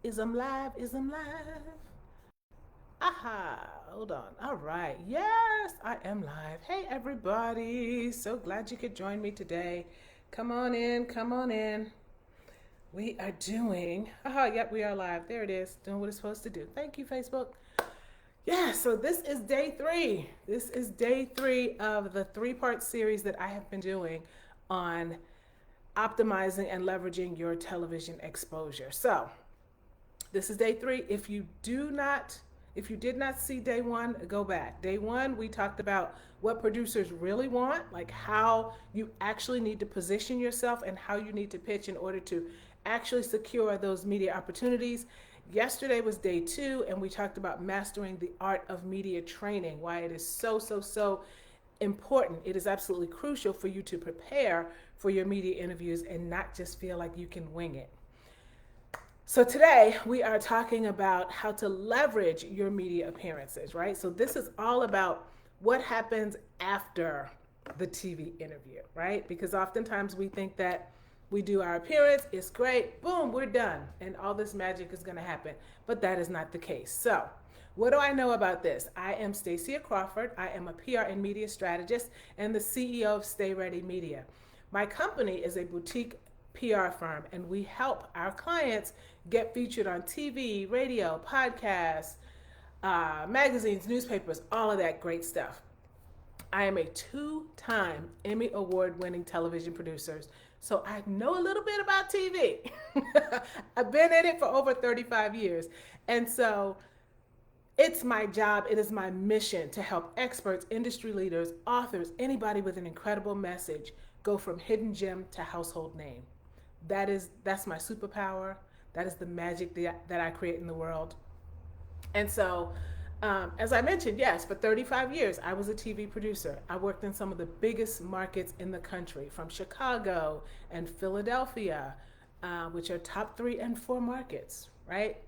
Is I'm live? Is I'm live? Aha, hold on. All right. Yes, I am live. Hey, everybody. So glad you could join me today. Come on in. Come on in. We are doing, yep, we are live. There it is. Doing what it's supposed to do. Thank you, Facebook. Yeah, so this is day three. This is day three of the three-part series that I have been doing on optimizing and leveraging your television exposure. So, this is day three. If you did not see day one, go back. Day one, we talked about what producers really want, like how you actually need to position yourself and how you need to pitch in order to actually secure those media opportunities. Yesterday was day two, and we talked about mastering the art of media training, why it is so important. It is absolutely crucial for you to prepare for your media interviews and not just feel like you can wing it. So today we are talking about how to leverage your media appearances, right? So this is all about what happens after the TV interview, right? Because oftentimes we think that we do our appearance, it's great, boom, we're done, and all this magic is going to happen. But that is not the case. So, what do I know about this? I am Stacia Crawford. I am a PR and media strategist and the CEO of Stay Ready Media. My company is a boutique PR firm, and we help our clients get featured on TV, radio, podcasts, magazines, newspapers, all of that great stuff. I am a two-time Emmy Award-winning television producer, so I know a little bit about TV. I've been in it for over 35 years, and so it's my job, it is my mission to help experts, industry leaders, authors, anybody with an incredible message go from hidden gem to household name. That's my superpower. That is the magic that I create in the world. And so, as I mentioned, yes, for 35 years, I was a TV producer. I worked in some of the biggest markets in the country, from Chicago and Philadelphia, which are top 3 and 4 markets, right?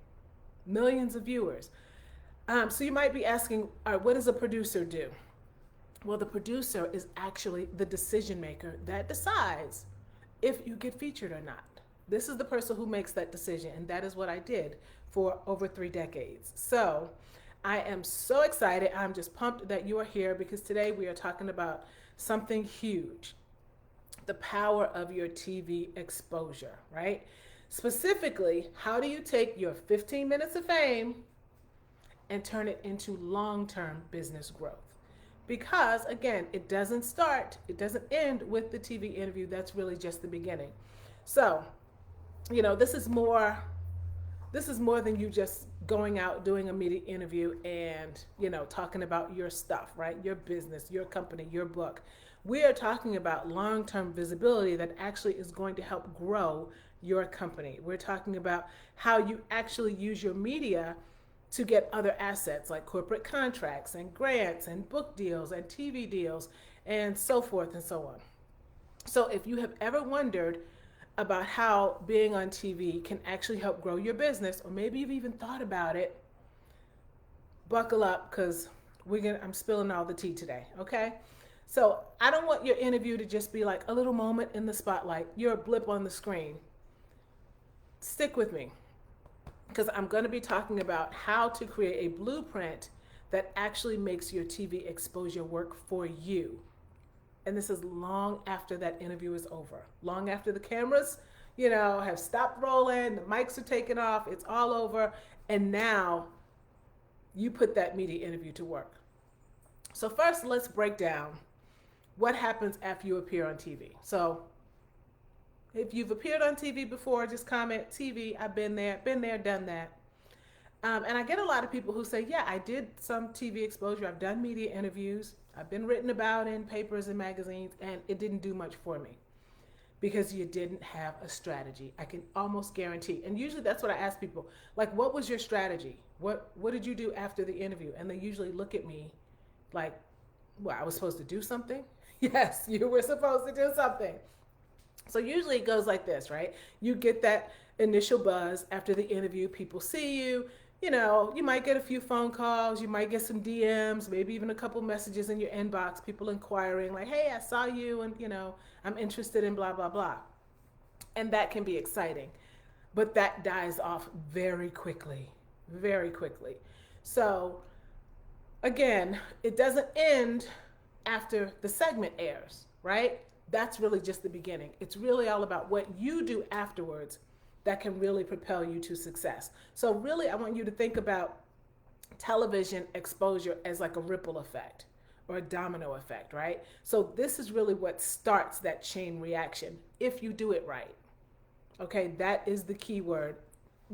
Millions of viewers. So you might be asking, all right, what does a producer do? Well, the producer is actually the decision maker that decides if you get featured or not. This is the person who makes that decision, and that is what I did for over 3 decades. So I am so excited. I'm just pumped that you are here because today we are talking about something huge, the power of your TV exposure, right? Specifically, how do you take your 15 minutes of fame and turn it into long-term business growth? Because again, it doesn't end with the TV interview. That's really just the beginning. So, this is more than you just going out doing a media interview and talking about your stuff, right? Your business, your company, your book. We are talking about long-term visibility that actually is going to help grow your company. We're talking about how you actually use your media to get other assets like corporate contracts and grants and book deals and TV deals and so forth and so on. So if you have ever wondered about how being on TV can actually help grow your business, or maybe you've even thought about it, buckle up because I'm spilling all the tea today, okay? So I don't want your interview to just be like a little moment in the spotlight. You're a blip on the screen. Stick with me because I'm going to be talking about how to create a blueprint that actually makes your TV exposure work for you. And this is long after that interview is over, long after the cameras, have stopped rolling, the mics are taken off, it's all over, and now you put that media interview to work. So first, let's break down what happens after you appear on TV. So if you've appeared on TV before, just comment TV. I've been there, done that. And I get a lot of people who say, yeah, I did some TV exposure. I've done media interviews. I've been written about in papers and magazines, and it didn't do much for me because you didn't have a strategy. I can almost guarantee. And usually that's what I ask people. Like, what was your strategy? What did you do after the interview? And they usually look at me like, well, I was supposed to do something? Yes, you were supposed to do something. So usually it goes like this, right? You get that initial buzz after the interview. People see you. You might get a few phone calls. You might get some DMs, maybe even a couple messages in your inbox, people inquiring like, hey, I saw you and, I'm interested in blah, blah, blah. And that can be exciting. but that dies off very quickly, very quickly. So again, it doesn't end after the segment airs, right? That's really just the beginning. It's really all about what you do afterwards that can really propel you to success. So, really, I want you to think about television exposure as like a ripple effect or a domino effect, right? So, this is really what starts that chain reaction if you do it right. Okay, that is the key word,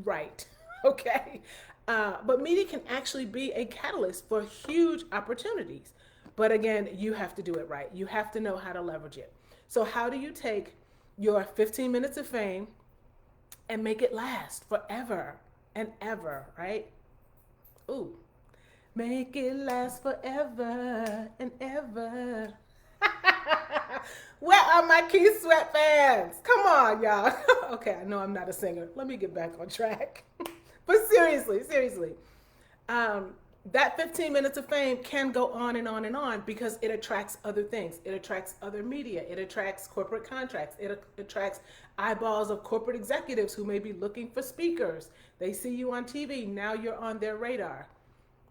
right? Okay, but media can actually be a catalyst for huge opportunities. But again, you have to do it right. You have to know how to leverage it. So, how do you take your 15 minutes of fame and make it last forever and ever, right? Ooh, make it last forever and ever. Where are my Keith Sweat fans? Come on, y'all. Okay, I know I'm not a singer. Let me get back on track. But seriously, seriously, um, that 15 minutes of fame can go on and on and on because it attracts other things. It attracts other media. It attracts corporate contracts. It attracts eyeballs of corporate executives who may be looking for speakers. They see you on TV. Now you're on their radar.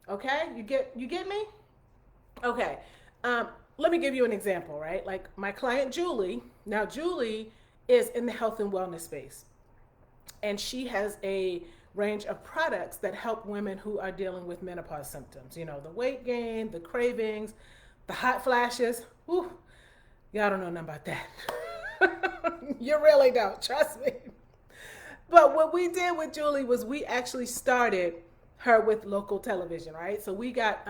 Okay, you get me? Okay. Let me give you an example, right? Like my client Julie. Now Julie is in the health and wellness space, and she has a range of products that help women who are dealing with menopause symptoms. You know, the weight gain, the cravings, the hot flashes. Whew, y'all don't know nothing about that. You really don't, trust me. But what we did with Julie was we actually started her with local television, right? So we got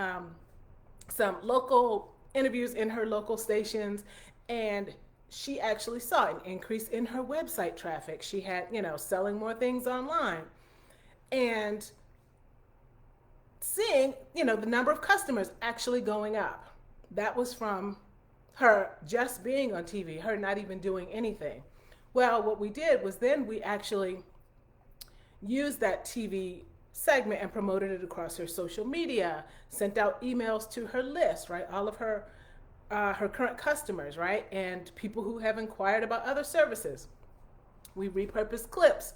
some local interviews in her local stations, and she actually saw an increase in her website traffic. She had, selling more things online and seeing, the number of customers actually going up. That was from her just being on TV, her not even doing anything. Well, what we did was then we actually used that TV segment and promoted it across her social media, sent out emails to her list, right? All of her current customers, right? And people who have inquired about other services. We repurposed clips,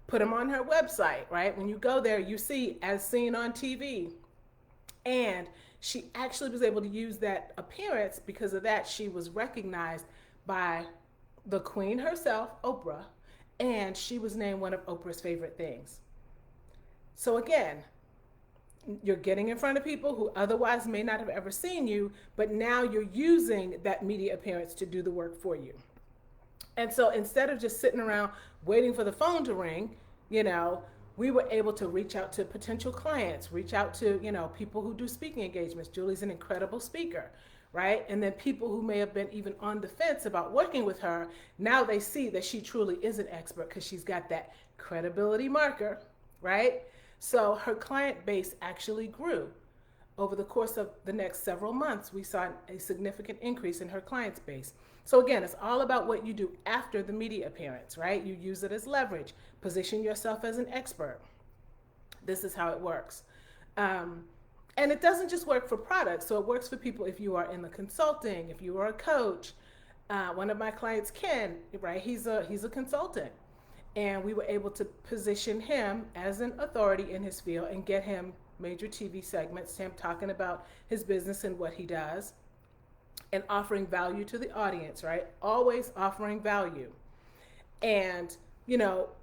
put them on her website, right? When you go there, you see as seen on TV. And she actually was able to use that appearance. Because of that, she was recognized by the queen herself, Oprah, and she was named one of Oprah's favorite things. So again, you're getting in front of people who otherwise may not have ever seen you, but now you're using that media appearance to do the work for you. And so instead of just sitting around waiting for the phone to ring, we were able to reach out to potential clients, reach out to, people who do speaking engagements. Julie's an incredible speaker, right? And then people who may have been even on the fence about working with her, now they see that she truly is an expert because she's got that credibility marker, right? So her client base actually grew. Over the course of the next several months, we saw a significant increase in her client base. So again, it's all about what you do after the media appearance, right? You use it as leverage, position yourself as an expert. This is how it works. And it doesn't just work for products. So it works for people if you are in the consulting, if you are a coach. One of my clients, Ken, right? He's a consultant. And we were able to position him as an authority in his field and get him major TV segments, him talking about his business and what he does and offering value to the audience, right? Always offering value. And,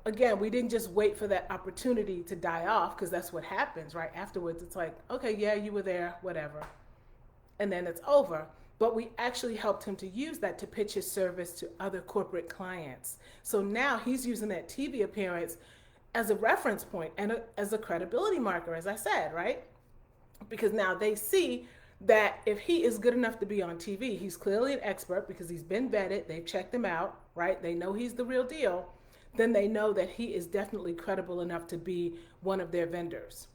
again, we didn't just wait for that opportunity to die off because that's what happens, right? Afterwards, it's like, okay, yeah, you were there, whatever. And then it's over. But we actually helped him to use that to pitch his service to other corporate clients. So now he's using that TV appearance as a reference point and as a credibility marker, as I said, right? Because now they see that if he is good enough to be on TV, he's clearly an expert because he's been vetted, they've checked him out, right? They know he's the real deal. Then they know that he is definitely credible enough to be one of their vendors.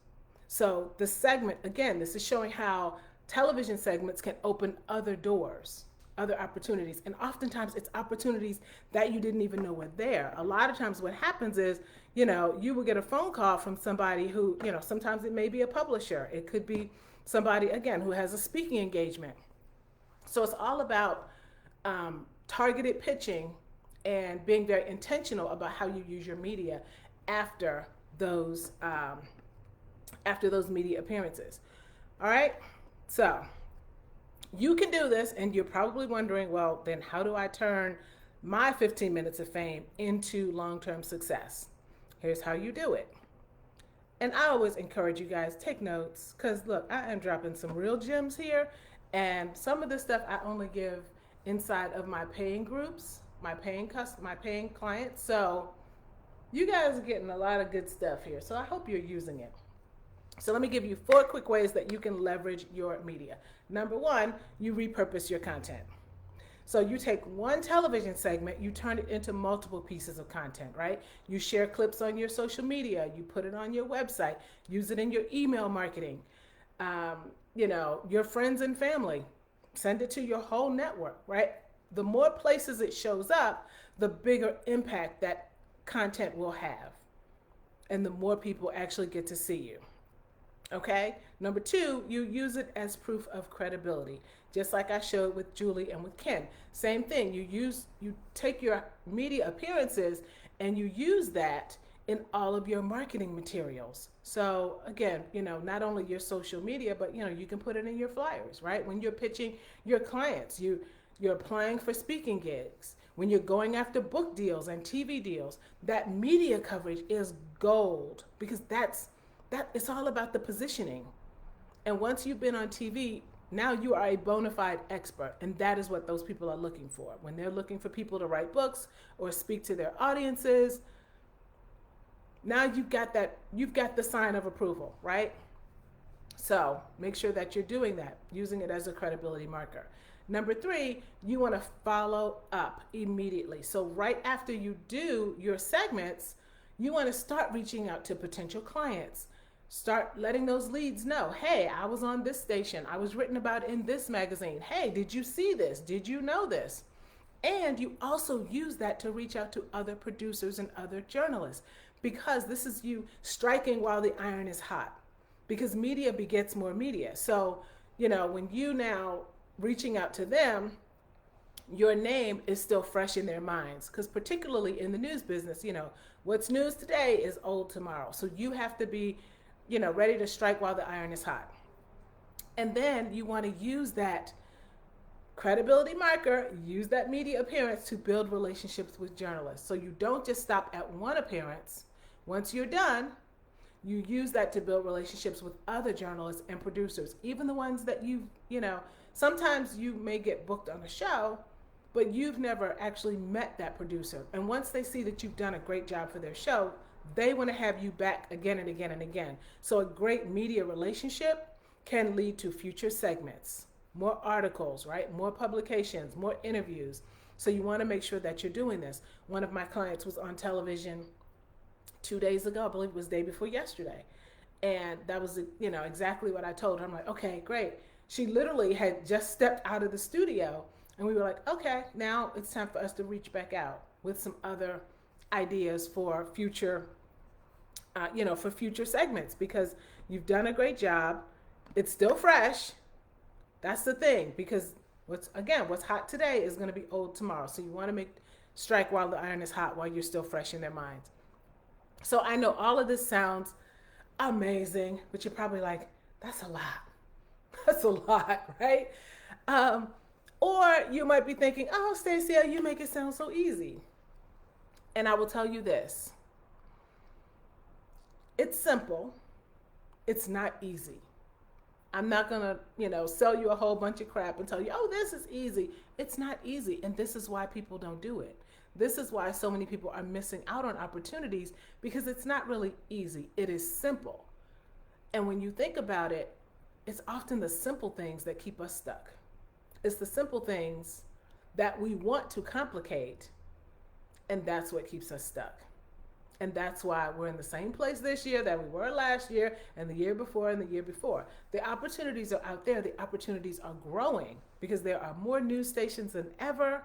So the segment, again, this is showing how television segments can open other doors, other opportunities. And oftentimes it's opportunities that you didn't even know were there. A lot of times what happens is, you will get a phone call from somebody who, sometimes it may be a publisher. It could be somebody, again, who has a speaking engagement. So it's all about targeted pitching and being very intentional about how you use your media after those media appearances. All right, so you can do this, and you're probably wondering, well, then how do I turn my 15 minutes of fame into long-term success? Here's how you do it. And I always encourage you guys, take notes, because look, I am dropping some real gems here, and some of this stuff I only give inside of my paying groups, my paying clients. So you guys are getting a lot of good stuff here. So I hope you're using it. So let me give you 4 quick ways that you can leverage your media. Number 1, you repurpose your content. So you take one television segment, you turn it into multiple pieces of content, right? You share clips on your social media, you put it on your website, use it in your email marketing, your friends and family, send it to your whole network, right? The more places it shows up, the bigger impact that content will have, and the more people actually get to see you. Okay. Number 2, you use it as proof of credibility. Just like I showed with Julie and with Ken. Same thing. You take your media appearances and you use that in all of your marketing materials. So again, not only your social media, but you can put it in your flyers, right? When you're pitching your clients, you're applying for speaking gigs, when you're going after book deals and TV deals, that media coverage is gold, because that it's all about the positioning. And once you've been on TV, now you are a bona fide expert, and that is what those people are looking for. When they're looking for people to write books or speak to their audiences, now you've got the sign of approval, right? So make sure that you're doing that, using it as a credibility marker. Number 3, you want to follow up immediately. So right after you do your segments, you want to start reaching out to potential clients. Start letting those leads know, hey, I was on this station. I was written about in this magazine. Hey, did you see this? Did you know this? And you also use that to reach out to other producers and other journalists, because this is you striking while the iron is hot, because media begets more media. So, when you now reaching out to them, your name is still fresh in their minds, because particularly in the news business, what's news today is old tomorrow. So you have to be ready to strike while the iron is hot. And then you want to use that credibility marker, use that media appearance to build relationships with journalists. So you don't just stop at one appearance. Once you're done, you use that to build relationships with other journalists and producers, even the ones that sometimes you may get booked on a show, but you've never actually met that producer. And once they see that you've done a great job for their show, they want to have you back again and again and again. So a great media relationship can lead to future segments, more articles, right? More publications, more interviews. So you want to make sure that you're doing this. One of my clients was on television 2 days ago, I believe it was day before yesterday. And that was, exactly what I told her. I'm like, okay, great. She literally had just stepped out of the studio, and we were like, okay, now it's time for us to reach back out with some other ideas for future segments, because you've done a great job. It's still fresh. That's the thing, because what's hot today is going to be old tomorrow. So you want to strike while the iron is hot, while you're still fresh in their minds. So I know all of this sounds amazing, but you're probably like, that's a lot. That's a lot, right? Or you might be thinking, oh, Stacey, you make it sound so easy. And I will tell you this. It's simple. It's not easy. I'm not going to, sell you a whole bunch of crap and tell you, oh, this is easy. It's not easy. And this is why people don't do it. This is why so many people are missing out on opportunities, because it's not really easy. It is simple. And when you think about it, it's often the simple things that keep us stuck. It's the simple things that we want to complicate, and that's what keeps us stuck. And that's why we're in the same place this year that we were last year and the year before and the year before. The opportunities are out there. The opportunities are growing because there are more news stations than ever.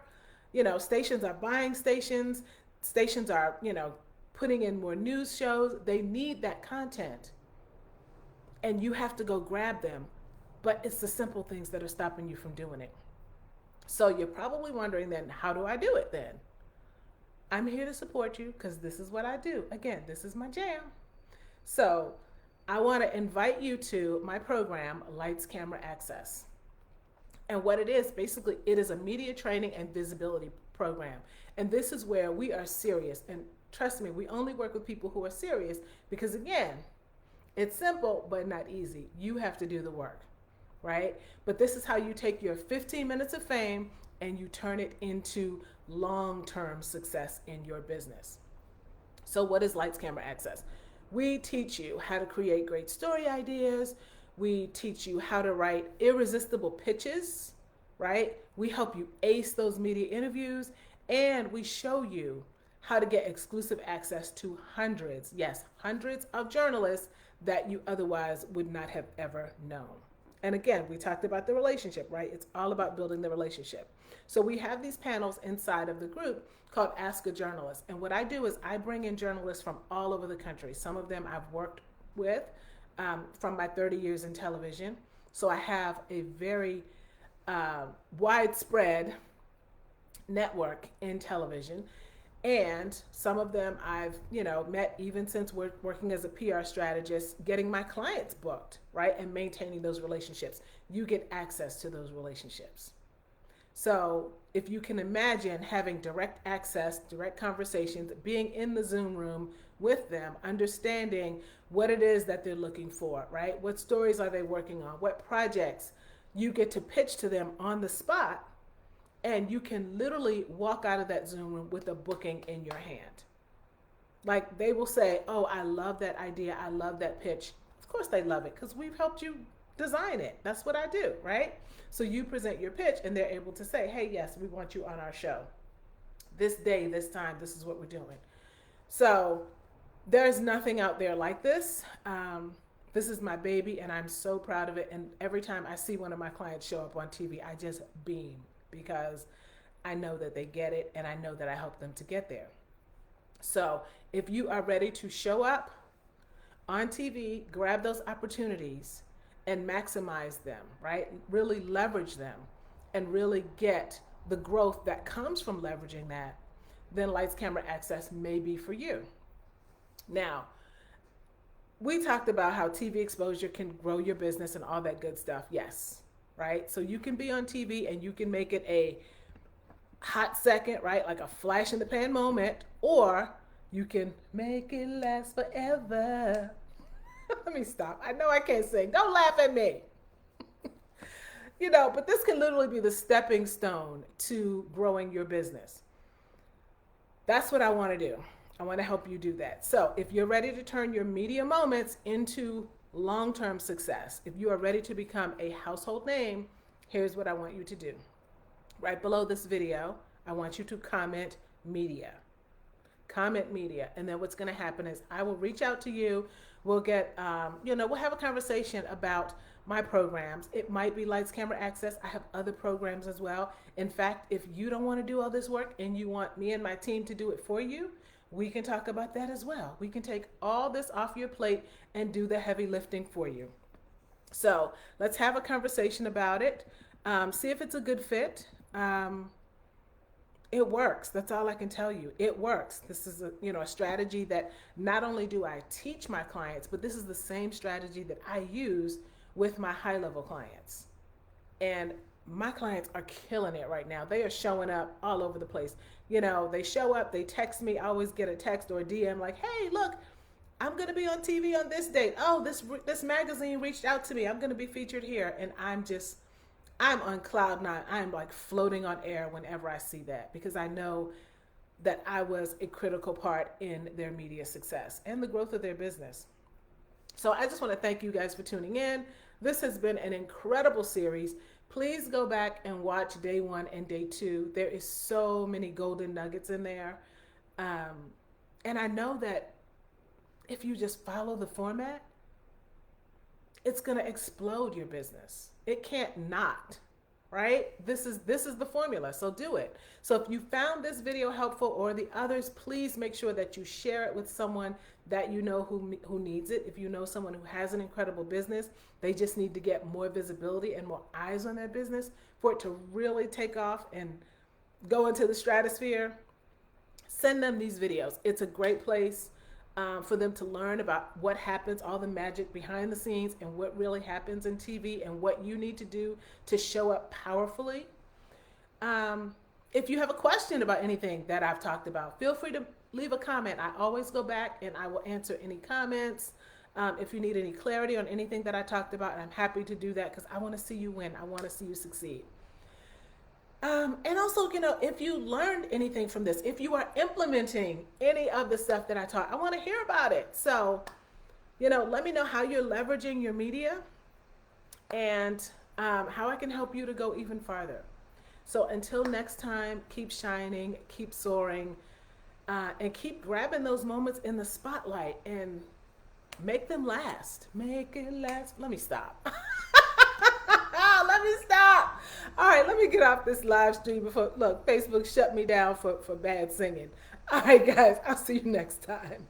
Stations are buying stations. Stations are, putting in more news shows. They need that content. And you have to go grab them. But it's the simple things that are stopping you from doing it. So you're probably wondering then, how do I do it then? I'm here to support you because this is what I do. Again, this is my jam. So I want to invite you to my program, Lights Camera Access. And what it is, basically, it is a media training and visibility program. And this is where we are serious. And trust me, we only work with people who are serious because, again, it's simple but not easy. You have to do the work, right? But this is how you take your 15 minutes of fame and you turn it into long-term success in your business. So what is Lights Camera Access? We teach you how to create great story ideas. We teach you how to write irresistible pitches, right? We help you ace those media interviews, and we show you how to get exclusive access to hundreds, yes, hundreds of journalists that you otherwise would not have ever known. And again, we talked about the relationship, right? It's all about building the relationship. So we have these panels inside of the group called Ask a Journalist. And what I do is I bring in journalists from all over the country. Some of them I've worked with from my 30 years in television. So I have a very widespread network in television. And some of them I've, met even since we're working as a PR strategist, getting my clients booked, right? And maintaining those relationships. You get access to those relationships. So if you can imagine having direct access, direct conversations, being in the Zoom room with them, understanding what it is that they're looking for, right? What stories are they working on? What projects? You get to pitch to them on the spot, and you can literally walk out of that Zoom room with a booking in your hand. Like, they will say, oh, I love that idea. I love that pitch. Of course they love it because we've helped you design it. That's what I do, right? So you present your pitch and they're able to say, hey, yes, we want you on our show. This day, this time, this is what we're doing. So there's nothing out there like this. This is my baby and I'm so proud of it. And every time I see one of my clients show up on TV, I just beam because I know that they get it and I know that I help them to get there. So if you are ready to show up on TV, grab those opportunities and maximize them, right? Really leverage them and really get the growth that comes from leveraging that, then Lights Camera Access may be for you. Now, we talked about how TV exposure can grow your business and all that good stuff. Yes, right? So you can be on TV and you can make it a hot second, right? Like a flash in the pan moment, or you can make it last forever. Let me stop. I know I can't sing. Don't laugh at me. But this can literally be the stepping stone to growing your business. That's what I want to do. I want to help you do that. So if you're ready to turn your media moments into long-term success, if you are ready to become a household name, here's what I want you to do. Right below this video, I want you to comment media. Comment media. And then what's going to happen is I will reach out to you. We'll get, we'll have a conversation about my programs. It might be Lights Camera Access. I have other programs as well. In fact, if you don't want to do all this work and you want me and my team to do it for you, we can talk about that as well. We can take all this off your plate and do the heavy lifting for you. So let's have a conversation about it. See if it's a good fit. It works. That's all I can tell you. It works. This is a strategy that not only do I teach my clients, but this is the same strategy that I use with my high-level clients. And my clients are killing it right now. They are showing up all over the place. They show up, they text me. I always get a text or a DM like, hey, look, I'm going to be on TV on this date. Oh, this magazine reached out to me. I'm going to be featured here. And I'm on cloud nine. I'm like floating on air whenever I see that, because I know that I was a critical part in their media success and the growth of their business. So I just want to thank you guys for tuning in. This has been an incredible series. Please go back and watch day 1 and day 2. There is so many golden nuggets in there. And I know that if you just follow the format, it's going to explode your business. It can't not, right? This is the formula, so do it. So if you found this video helpful or the others, please make sure that you share it with someone that you know who needs it. If you know someone who has an incredible business, they just need to get more visibility and more eyes on their business for it to really take off and go into the stratosphere. send them these videos. It's a great place for them to learn about what happens, all the magic behind the scenes, and what really happens in TV, and what you need to do to show up powerfully. If you have a question about anything that I've talked about, feel free to leave a comment. I always go back and I will answer any comments. If you need any clarity on anything that I talked about, I'm happy to do that because I want to see you win. I want to see you succeed. And also, if you learned anything from this, if you are implementing any of the stuff that I taught, I want to hear about it. So, let me know how you're leveraging your media and how I can help you to go even farther. So until next time, keep shining, keep soaring, and keep grabbing those moments in the spotlight and make them last. Make it last. Let me stop. Let me stop. All right, let me get off this live stream before, look, Facebook shut me down for bad singing. All right, guys, I'll see you next time.